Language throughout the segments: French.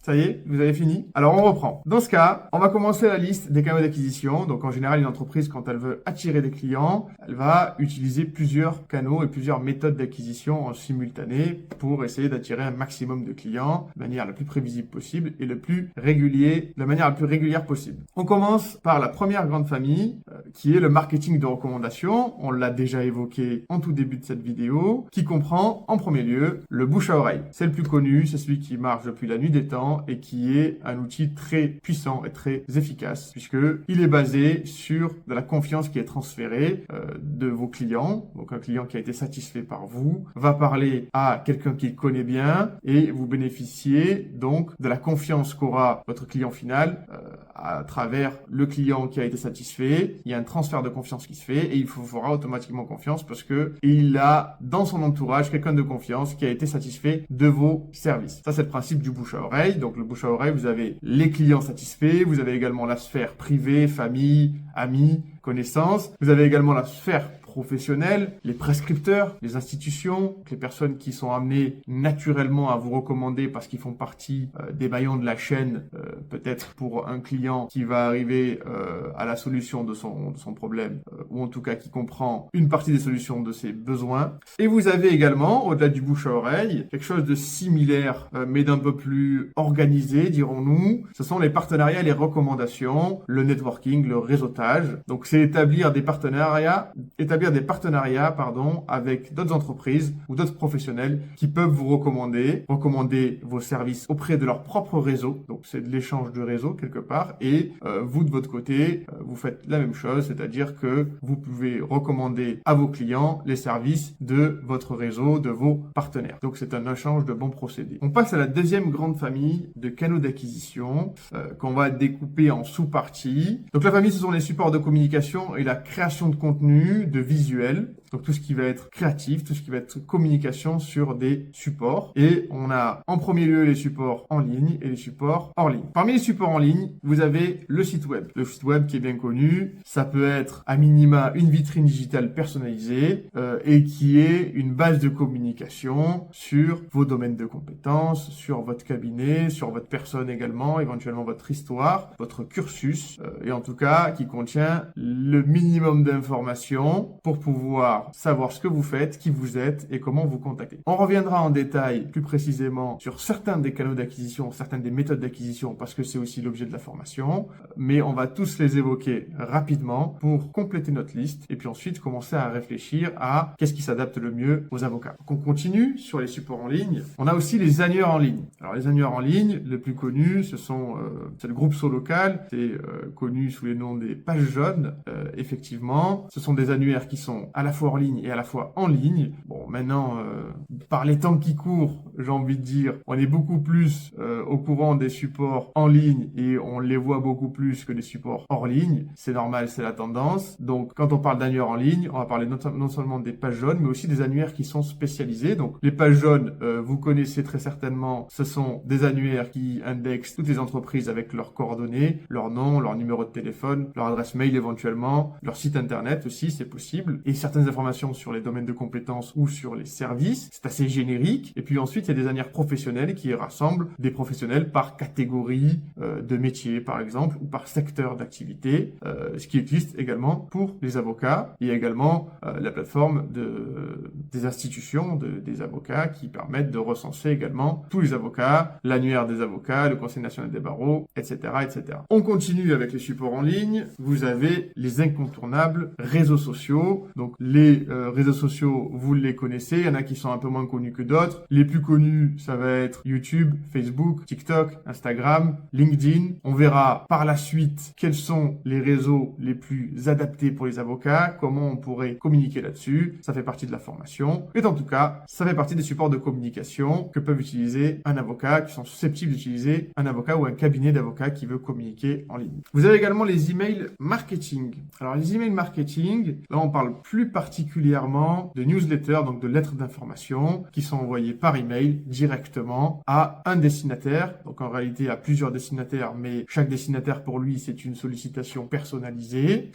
Ça y est, vous avez fini? Alors on reprend. Dans ce cas, on va commencer la liste des canaux d'acquisition. Donc en général, une entreprise, quand elle veut attirer des clients, elle va utiliser plusieurs canaux et plusieurs méthodes d'acquisition en simultané pour essayer d'attirer un maximum de clients de manière la plus prévisible possible et de la manière la plus régulière possible. On commence par la première grande famille qui est le marketing de recommandation. On l'a déjà évoqué en tout début de cette vidéo, qui comprend en premier lieu le bouche à oreille. C'est le plus connu, c'est celui qui marche depuis la nuit des temps et qui est un outil très puissant et très efficace puisque il est basé sur de la confiance qui est transférée de vos clients. Donc un client qui a été satisfait par vous va parler à quelqu'un qu'il connaît bien et vous bénéficiez donc de la confiance qu'aura votre client final à travers le client qui a été satisfait. Il y a un transfert de confiance qui se fait et il vous fera automatiquement confiance parce que il a dans son entourage quelqu'un de confiance qui a été satisfait de vos services. Ça, c'est le principe du bouche à oreille. Donc le bouche à oreille, vous avez les clients satisfaits, vous avez également la sphère privée, famille, amis, connaissances. Vous avez également la sphère professionnels, les prescripteurs, les institutions, les personnes qui sont amenées naturellement à vous recommander parce qu'ils font partie des maillons de la chaîne, peut-être pour un client qui va arriver à la solution de son problème, ou en tout cas qui comprend une partie des solutions de ses besoins. Et vous avez également, au-delà du bouche à oreille, quelque chose de similaire, mais d'un peu plus organisé, dirons-nous. Ce sont les partenariats et les recommandations, le networking, le réseautage. Donc c'est établir des partenariats avec d'autres entreprises ou d'autres professionnels qui peuvent vous recommander vos services auprès de leur propre réseau. Donc c'est de l'échange de réseau quelque part et vous de votre côté, vous faites la même chose, c'est-à-dire que vous pouvez recommander à vos clients les services de votre réseau, de vos partenaires. Donc c'est un échange de bons procédés. On passe à la deuxième grande famille de canaux d'acquisition qu'on va découper en sous-parties. Donc la famille, ce sont les supports de communication et la création de contenu, de visuel, donc tout ce qui va être créatif, tout ce qui va être communication sur des supports. Et on a en premier lieu les supports en ligne et les supports hors ligne. Parmi les supports en ligne, vous avez le site web. Le site web qui est bien connu, ça peut être à minima une vitrine digitale personnalisée et qui est une base de communication sur vos domaines de compétences, sur votre cabinet, sur votre personne également, éventuellement votre histoire, votre cursus et en tout cas qui contient le minimum d'informations pour pouvoir savoir ce que vous faites, qui vous êtes et comment vous contacter. On reviendra en détail plus précisément sur certains des canaux d'acquisition, certaines des méthodes d'acquisition parce que c'est aussi l'objet de la formation, mais on va tous les évoquer rapidement pour compléter notre liste et puis ensuite commencer à réfléchir à qu'est-ce qui s'adapte le mieux aux avocats. Donc on continue sur les supports en ligne. On a aussi les annuaires en ligne. Alors les annuaires en ligne, le plus connu, c'est le groupe Solocal, c'est connu sous les noms des pages jaunes, effectivement. Ce sont des annuaires qui sont à la fois hors ligne et à la fois en ligne. Bon, maintenant, par les temps qui courent, j'ai envie de dire, on est beaucoup plus au courant des supports en ligne et on les voit beaucoup plus que des supports hors ligne. C'est normal, c'est la tendance. Donc, quand on parle d'annuaires en ligne, on va parler non seulement des pages jaunes, mais aussi des annuaires qui sont spécialisés. Donc, les pages jaunes, vous connaissez très certainement, ce sont des annuaires qui indexent toutes les entreprises avec leurs coordonnées, leur nom, leur numéro de téléphone, leur adresse mail éventuellement, leur site internet aussi, c'est possible, et certaines informations sur les domaines de compétences ou sur les services. C'est assez générique. Et puis ensuite, il y a des annuaires professionnels qui rassemblent des professionnels par catégorie de métier, par exemple, ou par secteur d'activité, ce qui existe également pour les avocats. Il y a également la plateforme des institutions, des avocats, qui permettent de recenser également tous les avocats, l'annuaire des avocats, le Conseil national des barreaux, etc., etc. On continue avec les supports en ligne. Vous avez les incontournables réseaux sociaux. Donc les réseaux sociaux, vous les connaissez. Il y en a qui sont un peu moins connus que d'autres. Les plus connus, ça va être YouTube, Facebook, TikTok, Instagram, LinkedIn. On verra par la suite quels sont les réseaux les plus adaptés pour les avocats, comment on pourrait communiquer là-dessus. Ça fait partie de la formation. Et en tout cas, ça fait partie des supports de communication que peuvent utiliser un avocat, qui sont susceptibles d'utiliser un avocat ou un cabinet d'avocats qui veut communiquer en ligne. Vous avez également les emails marketing. Alors les emails marketing, là on parle plus particulièrement de newsletters, donc de lettres d'information qui sont envoyées par email email directement à un destinataire. Donc en réalité à plusieurs destinataires, mais chaque destinataire pour lui c'est une sollicitation personnalisée.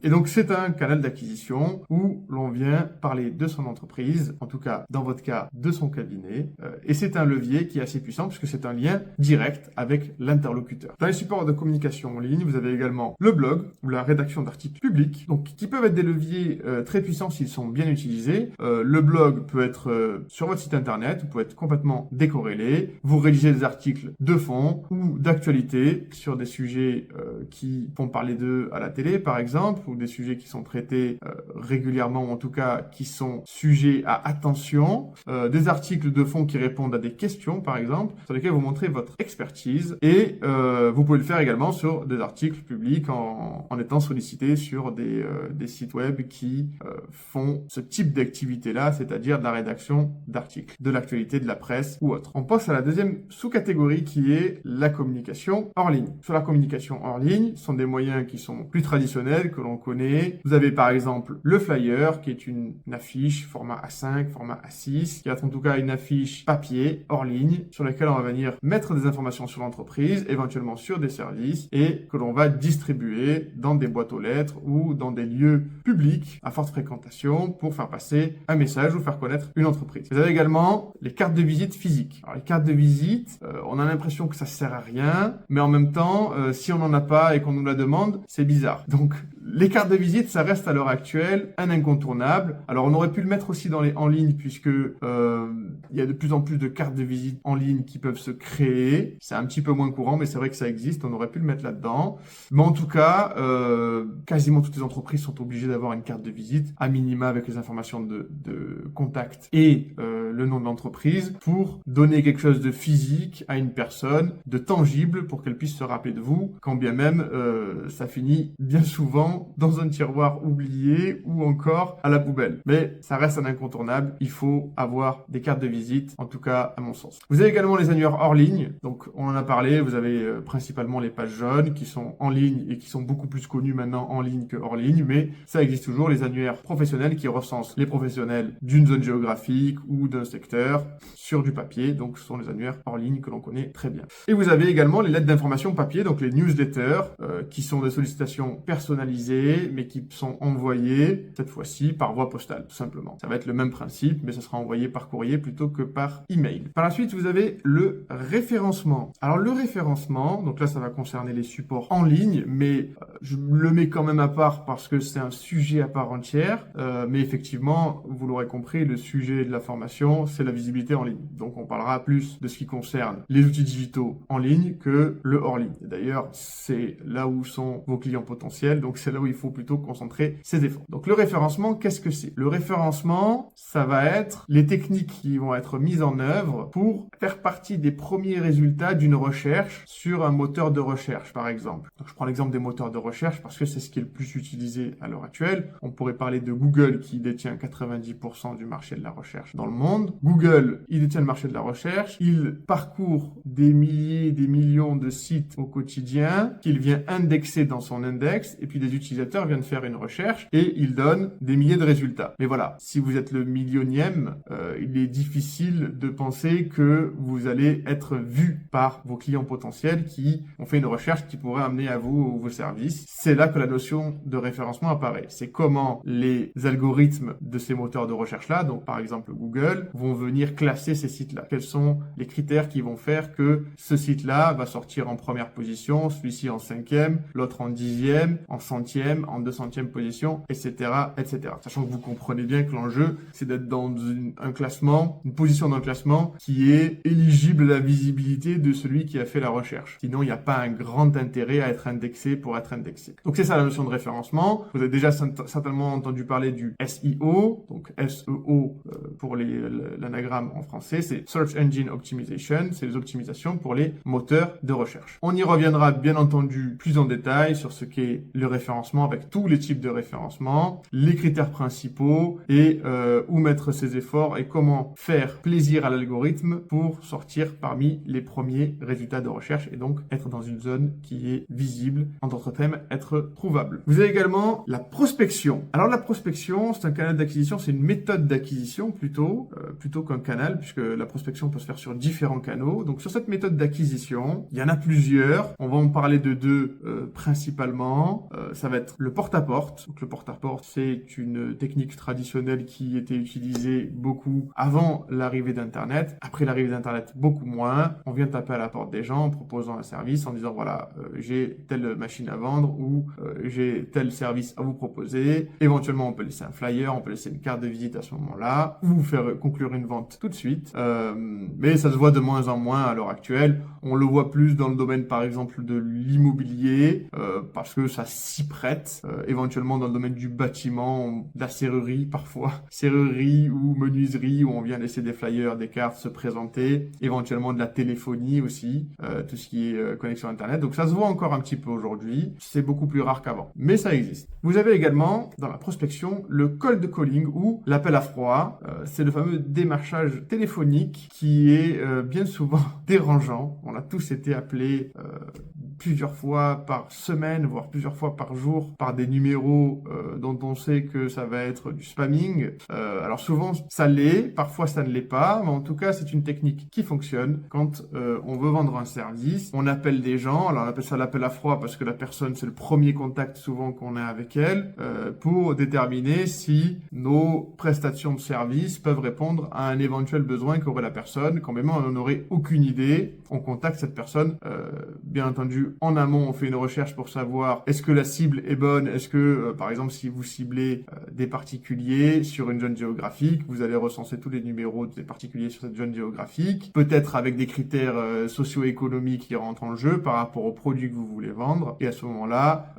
Et donc c'est un canal d'acquisition où l'on vient parler de son entreprise, en tout cas dans votre cas de son cabinet, et c'est un levier qui est assez puissant puisque c'est un lien direct avec l'interlocuteur. Dans les supports de communication en ligne, vous avez également le blog ou la rédaction d'articles publics, donc qui peuvent être des leviers très puissants s'ils sont bien utilisés. Le blog peut être sur votre site internet, peut être complètement décorrélé. Vous rédigez des articles de fond ou d'actualité sur des sujets qui font parler d'eux à la télé, par exemple, ou des sujets qui sont traités régulièrement, ou en tout cas qui sont sujets à attention. Des articles de fond qui répondent à des questions, par exemple, sur lesquels vous montrez votre expertise. Et vous pouvez le faire également sur des articles publics en étant sollicité sur des sites web qui font ce type d'activité-là, c'est-à-dire de la rédaction d'articles, de l'actualité, de la presse ou autre. On passe à la deuxième sous-catégorie qui est la communication hors ligne. Sur la communication hors ligne, ce sont des moyens qui sont plus traditionnels, que l'on connaît. Vous avez par exemple le flyer, qui est une affiche format A5, format A6, qui est en tout cas une affiche papier hors ligne, sur laquelle on va venir mettre des informations sur l'entreprise, éventuellement sur des services, et que l'on va distribuer dans des boîtes aux lettres ou dans des lieux publics à forte fréquentation pour faire passer un message ou faire connaître une entreprise. Vous avez également les cartes de visite physiques. Alors les cartes de visite, on a l'impression que ça sert à rien, mais en même temps, si on n'en a pas et qu'on nous la demande, c'est bizarre. Donc les cartes de visite, ça reste à l'heure actuelle un incontournable. Alors on aurait pu le mettre aussi en ligne puisque il y a de plus en plus de cartes de visite en ligne qui peuvent se créer. C'est un petit peu moins courant, mais c'est vrai que ça existe. On aurait pu le mettre là-dedans. Mais en tout cas, quasiment toutes les entreprises sont obligées d'avoir une carte de visite, à minima avec les informations de contact et le nom de l'entreprise, pour donner quelque chose de physique à une personne, de tangible, pour qu'elle puisse se rappeler de vous, quand bien même ça finit bien souvent dans un tiroir oublié ou encore à la poubelle. Mais ça reste un incontournable, il faut avoir des cartes de visite, en tout cas à mon sens. Vous avez également les annuaires hors ligne, donc on en a parlé, vous avez principalement les pages jaunes qui sont en ligne et qui sont beaucoup plus connues maintenant en ligne que hors ligne, mais ça existe toujours, les annuaires professionnels qui recensent les professionnels d'une zone géographique ou d'un secteur sur du papier, donc ce sont les annuaires hors ligne que l'on connaît très bien. Et vous avez également les lettres d'information papier, donc les newsletters, qui sont des sollicitations personnalisées, mais qui sont envoyées, cette fois-ci, par voie postale, tout simplement. Ça va être le même principe, mais ça sera envoyé par courrier plutôt que par email. Par la suite, vous avez le référencement. Alors le référencement, donc là ça va concerner les supports en ligne, mais je le mets quand même à part parce que c'est un sujet à part entière, mais effectivement, vous l'aurez compris, le sujet de la formation, c'est la visibilité en ligne. Donc on parlera plus de ce qui concerne les outils digitaux en ligne que le hors ligne. Et d'ailleurs, c'est là où sont vos clients potentiels, donc c'est là où il faut plutôt concentrer ses efforts. Donc le référencement, qu'est-ce que c'est? Le référencement, ça va être les techniques qui vont être mises en œuvre pour faire partie des premiers résultats d'une recherche sur un moteur de recherche, par exemple. Donc je prends l'exemple des moteurs de recherche parce que c'est ce qui est le plus utilisé à l'heure actuelle. On pourrait parler de Google qui détient 90% du marché de la recherche dans le monde. Google, il détient le marché de la recherche. Il parcourt des milliers, des millions de sites au quotidien qu'il vient indexer dans son index et puis des utilisateurs viennent faire une recherche et il donne des milliers de résultats. Mais voilà, si vous êtes le millionième, il est difficile de penser que vous allez être vu par vos clients potentiels qui ont fait une recherche qui pourrait amener à vous vos services. C'est là que la notion de référencement apparaît. C'est comment les algorithmes de ces moteurs de recherche-là, donc par exemple Google, vont venir classer ces sites-là. Quels sont les critères qui vont faire que ce site-là va sortir en première position, celui-ci en 5e, l'autre en 10e, en 100e, en 200e position, etc., etc. Sachant que vous comprenez bien que l'enjeu, c'est d'être dans un classement, une position dans le classement qui est éligible à la visibilité de celui qui a fait la recherche. Sinon, il n'y a pas un grand intérêt à être indexé pour être indexé. Donc c'est ça la notion de référencement. Vous avez déjà certainement entendu parler du SEO, donc SEO pour l'anagramme en français, c'est Search Engine Optimization, c'est les optimisations pour les moteurs de recherche. On y reviendra bien entendu plus en détail sur ce qu'est le référencement référencement avec tous les types de référencement, les critères principaux et où mettre ses efforts et comment faire plaisir à l'algorithme pour sortir parmi les premiers résultats de recherche et donc être dans une zone qui est visible, en d'autres termes, être trouvable. Vous avez également la prospection. Alors la prospection, c'est un canal d'acquisition, c'est une méthode d'acquisition plutôt qu'un canal, puisque la prospection peut se faire sur différents canaux. Donc sur cette méthode d'acquisition, il y en a plusieurs. On va en parler de deux principalement. Ça va être le porte-à-porte. Donc le porte-à-porte, c'est une technique traditionnelle qui était utilisée beaucoup avant l'arrivée d'Internet. Après l'arrivée d'Internet, beaucoup moins. On vient taper à la porte des gens en proposant un service, en disant voilà, j'ai telle machine à vendre ou j'ai tel service à vous proposer. Éventuellement, on peut laisser un flyer, on peut laisser une carte de visite à ce moment-là, ou vous faire conclure une vente tout de suite. Mais ça se voit de moins en moins à l'heure actuelle. On le voit plus dans le domaine, par exemple, de l'immobilier, parce que ça s'y prête. Éventuellement dans le domaine du bâtiment, de la serrurerie parfois, serrurerie ou menuiserie, où on vient laisser des flyers, des cartes, se présenter. Éventuellement de la téléphonie aussi, tout ce qui est connexion Internet. Donc ça se voit encore un petit peu aujourd'hui. C'est beaucoup plus rare qu'avant, mais ça existe. Vous avez également, dans la prospection, le cold calling ou l'appel à froid. C'est le fameux démarchage téléphonique qui est bien souvent dérangeant. On a tous été appelés plusieurs fois par semaine, voire plusieurs fois par jour, par des numéros dont on sait que ça va être du spamming. Alors souvent, ça l'est, parfois ça ne l'est pas, mais en tout cas, c'est une technique qui fonctionne quand on veut vendre un service. On appelle des gens, alors on appelle ça l'appel à froid parce que la personne, c'est le premier contact souvent qu'on a avec elle, pour déterminer si nos prestations de service peuvent répondre à un éventuel besoin qu'aurait la personne. Quand même, on n'aurait aucune idée, on contacte cette personne. Bien entendu, en amont, on fait une recherche pour savoir est-ce que la cible est bonne, est-ce que, par exemple, si vous ciblez des particuliers sur une zone géographique, vous allez recenser tous les numéros des particuliers sur cette zone géographique, peut-être avec des critères socio-économiques qui rentrent en jeu par rapport aux produits que vous voulez vendre. Et à ce moment-là,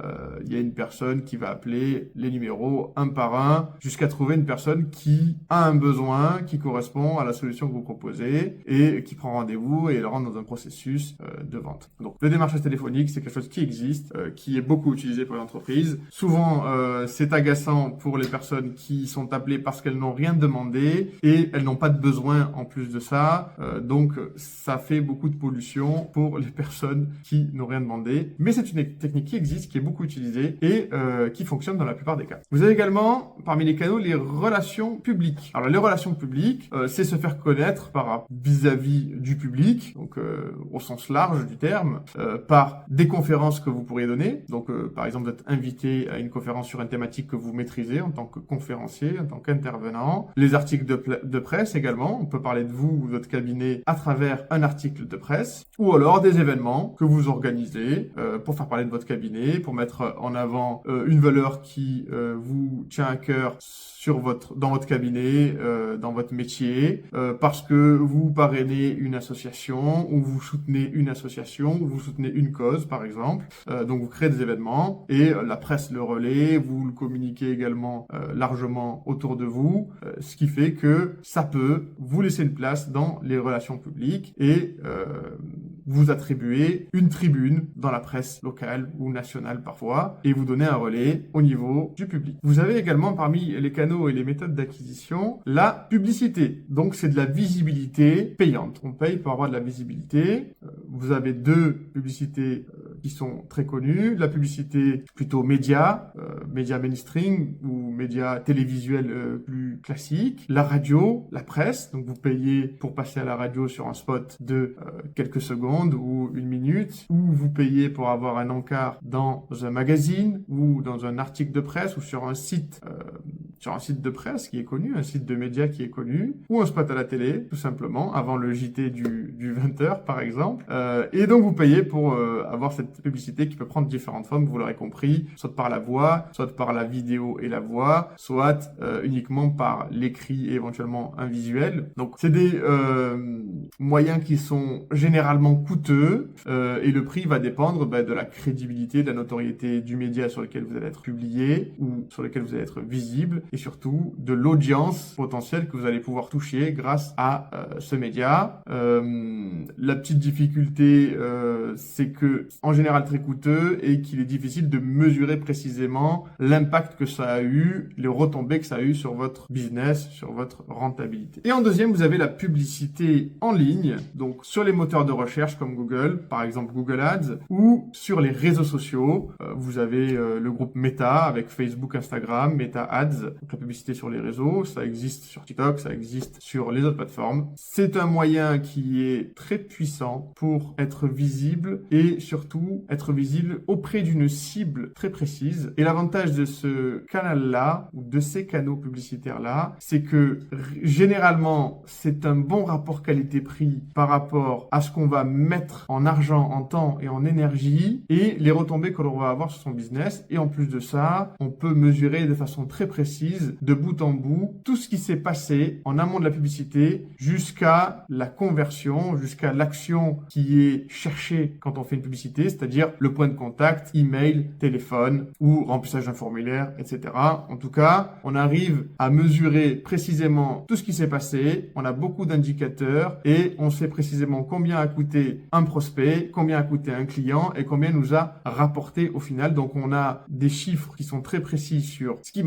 il y a une personne qui va appeler les numéros un par un jusqu'à trouver une personne qui a un besoin qui correspond à la solution que vous proposez et qui prend rendez-vous et rentre dans un processus de vente. Donc, le démarchage téléphonique, c'est quelque chose qui existe, qui est beaucoup utilisé par les entreprises. Souvent, c'est agaçant pour les personnes qui sont appelées parce qu'elles n'ont rien demandé et elles n'ont pas de besoin en plus de ça. Donc, ça fait beaucoup de pollution pour les personnes qui n'ont rien demandé. Mais c'est une technique qui existe, qui est beaucoup utilisée et qui fonctionne dans la plupart des cas. Vous avez également, parmi les canaux, les relations publiques. Alors, les relations publiques, c'est se faire connaître vis-à-vis du public, donc au sens large du terme, par des conférences que vous pourriez donner. Donc, par exemple, d'être invité à une conférence sur une thématique que vous maîtrisez en tant que conférencier, en tant qu'intervenant. Les articles de presse également. On peut parler de vous ou de votre cabinet à travers un article de presse. Ou alors des événements que vous organisez pour faire parler de votre cabinet, pour mettre en avant une valeur qui vous tient à cœur dans votre cabinet, dans votre métier, parce que vous parrainez une association, ou vous soutenez une association, ou vous soutenez une cause, par exemple. Donc, vous créez des événements et la presse le relaie, vous le communiquez également largement autour de vous, ce qui fait que ça peut vous laisser une place dans les relations publiques et vous attribuer une tribune dans la presse locale ou nationale parfois et vous donner un relais au niveau du public. Vous avez également parmi les canaux et les méthodes d'acquisition la publicité. Donc c'est de la visibilité payante. On paye pour avoir de la visibilité. Vous avez deux publicités qui sont très connues. La publicité plutôt média mainstream ou média télévisuel plus classique. La radio, la presse. Donc vous payez pour passer à la radio sur un spot de quelques secondes ou une minute, ou vous payez pour avoir un encart dans un magazine ou dans un article de presse ou sur un site de presse qui est connu, un site de médias qui est connu, ou un spot à la télé, tout simplement, avant le JT du 20h, par exemple. Et donc, vous payez pour avoir cette publicité qui peut prendre différentes formes, vous l'aurez compris, soit par la voix, soit par la vidéo et la voix, soit uniquement par l'écrit et éventuellement un visuel. Donc, c'est des moyens qui sont généralement coûteux et le prix va dépendre de la crédibilité, de la notoriété du média sur lequel vous allez être publié ou sur lequel vous allez être visible et surtout de l'audience potentielle que vous allez pouvoir toucher grâce à ce média. La petite difficulté, c'est que en général très coûteux et qu'il est difficile de mesurer précisément l'impact que ça a eu, les retombées que ça a eu sur votre business, sur votre rentabilité. Et en deuxième, vous avez la publicité en ligne, donc sur les moteurs de recherche comme Google, par exemple Google Ads, ou sur les réseaux sociaux. Vous avez le groupe Meta avec Facebook, Instagram, Meta Ads, donc la publicité sur les réseaux. Ça existe sur TikTok, ça existe sur les autres plateformes. C'est un moyen qui est très puissant pour être visible et surtout être visible auprès d'une cible très précise. Et l'avantage de ce canal-là ou de ces canaux publicitaires-là, c'est que généralement, c'est un bon rapport qualité-prix par rapport à ce qu'on va mettre en argent, en temps et en énergie et les retombées que l'on va avoir sur son business. Et en plus de ça, on peut mesurer de façon très précise, de bout en bout, tout ce qui s'est passé en amont de la publicité jusqu'à la conversion, jusqu'à l'action qui est cherchée quand on fait une publicité, c'est-à-dire le point de contact, email, téléphone ou remplissage d'un formulaire, etc. En tout cas, on arrive à mesurer précisément tout ce qui s'est passé. On a beaucoup d'indicateurs et on sait précisément combien a coûté un prospect, combien a coûté un client et combien nous a rapporté au final. Donc, on a des chiffres qui sont très précis sur ce qui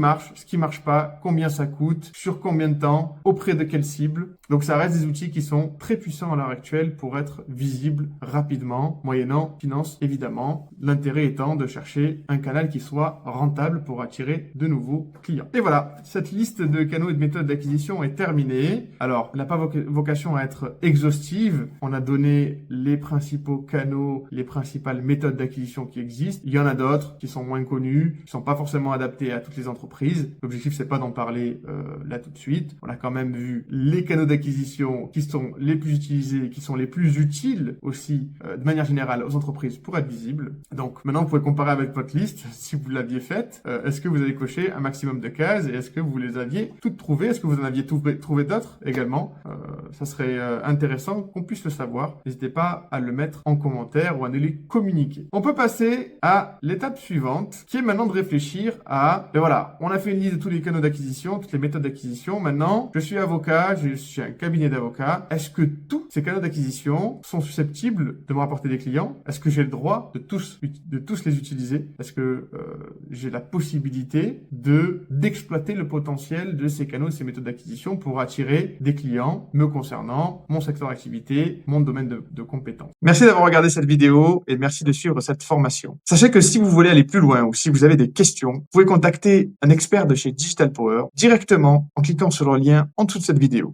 marche pas, combien ça coûte, sur combien de temps, auprès de quelle cible. Donc, ça reste des outils qui sont très puissants à l'heure actuelle pour être visibles rapidement, moyennant finance évidemment. L'intérêt étant de chercher un canal qui soit rentable pour attirer de nouveaux clients. Et voilà, cette liste de canaux et de méthodes d'acquisition est terminée. Alors, elle n'a pas vocation à être exhaustive. On a donné les principaux canaux, les principales méthodes d'acquisition qui existent. Il y en a d'autres qui sont moins connus, qui sont pas forcément adaptés à toutes les entreprises. L'objectif, c'est pas d'en parler là tout de suite. On a quand même vu les canaux d'acquisition qui sont les plus utilisés, qui sont les plus utiles aussi de manière générale aux entreprises pour être visibles. Donc maintenant, vous pouvez comparer avec votre liste si vous l'aviez faite. Est-ce que vous avez coché un maximum de cases et est-ce que vous les aviez toutes trouvées? Est-ce que vous en aviez trouvé d'autres également? Ça serait intéressant qu'on puisse le savoir. N'hésitez pas à le mettre en commentaire ou à nous les communiquer. On peut passer à l'étape suivante qui est maintenant de réfléchir à, ben voilà, on a fait une liste de tous les canaux d'acquisition, toutes les méthodes d'acquisition. Maintenant, je suis avocat, je suis un cabinet d'avocats. Est-ce que tous ces canaux d'acquisition sont susceptibles de me rapporter des clients? Est-ce que j'ai le droit de tous les utiliser? Est-ce que j'ai la possibilité d'exploiter le potentiel de ces canaux, de ces méthodes d'acquisition pour attirer des clients me concernant, mon secteur d'activité, mon domaine de compétences? Merci d'avoir regardé cette vidéo et merci de suivre cette formation. Sachez que si vous voulez aller plus loin ou si vous avez des questions, vous pouvez contacter un expert de chez Digital Power directement en cliquant sur le lien en dessous de cette vidéo.